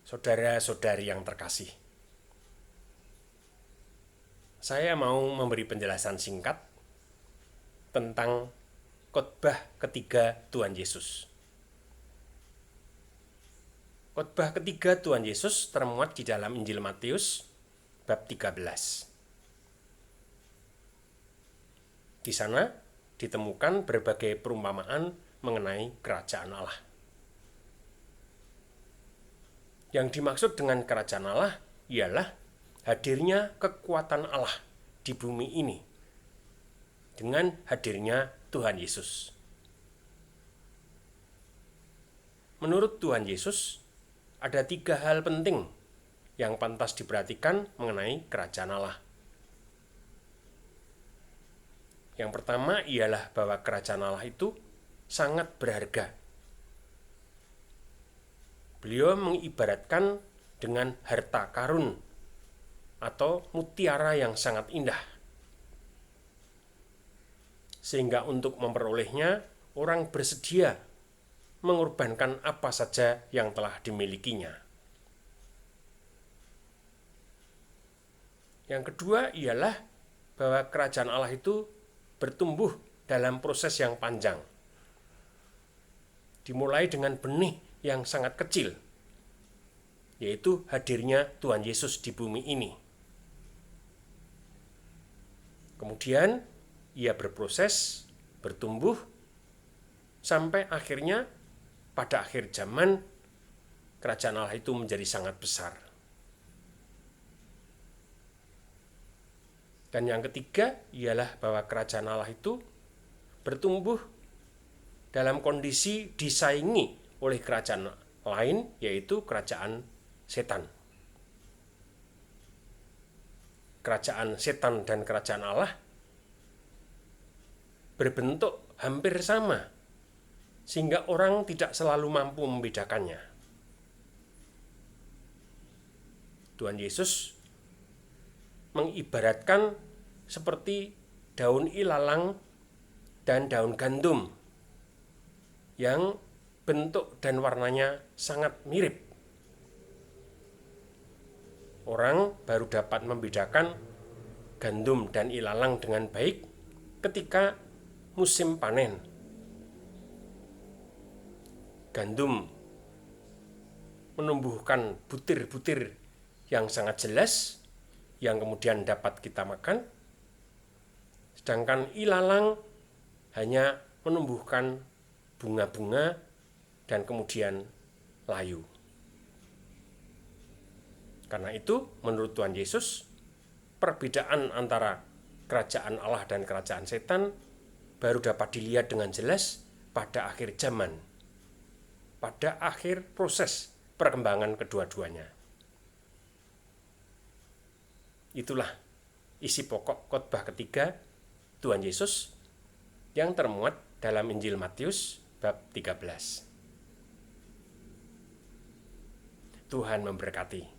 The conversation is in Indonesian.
Saudara-saudari yang terkasih, saya mau memberi penjelasan singkat tentang khotbah ketiga Tuhan Yesus. Khotbah ketiga Tuhan Yesus termuat di dalam Injil Matius bab 13. Di sana ditemukan berbagai perumpamaan mengenai kerajaan Allah. Yang dimaksud dengan kerajaan Allah ialah hadirnya kekuatan Allah di bumi ini dengan hadirnya Tuhan Yesus. Menurut Tuhan Yesus, ada 3 hal penting yang pantas diperhatikan mengenai kerajaan Allah. Yang pertama ialah bahwa kerajaan Allah itu sangat berharga. Beliau mengibaratkan dengan harta karun atau mutiara yang sangat indah. Sehingga untuk memperolehnya, orang bersedia mengorbankan apa saja yang telah dimilikinya. Yang kedua ialah bahwa kerajaan Allah itu bertumbuh dalam proses yang panjang. Dimulai dengan benih yang sangat kecil, yaitu hadirnya Tuhan Yesus di bumi ini. Kemudian ia berproses, bertumbuh, sampai akhirnya pada akhir zaman kerajaan Allah itu menjadi sangat besar. Dan yang ketiga ialah bahwa kerajaan Allah itu bertumbuh dalam kondisi disaingi oleh kerajaan lain, yaitu kerajaan setan. Kerajaan setan dan kerajaan Allah berbentuk hampir sama, sehingga orang tidak selalu mampu membedakannya. Tuhan Yesus mengibaratkan seperti daun ilalang dan daun gandum yang bentuk dan warnanya sangat mirip. Orang baru dapat membedakan gandum dan ilalang dengan baik ketika musim panen. Gandum menumbuhkan butir-butir yang sangat jelas yang kemudian dapat kita makan, sedangkan ilalang hanya menumbuhkan bunga-bunga dan kemudian layu. Karena itu, menurut Tuhan Yesus, perbedaan antara kerajaan Allah dan kerajaan setan baru dapat dilihat dengan jelas pada akhir zaman, pada akhir proses perkembangan kedua-duanya. Itulah isi pokok khotbah ketiga Tuhan Yesus yang termuat dalam Injil Matius bab 13. Tuhan memberkati.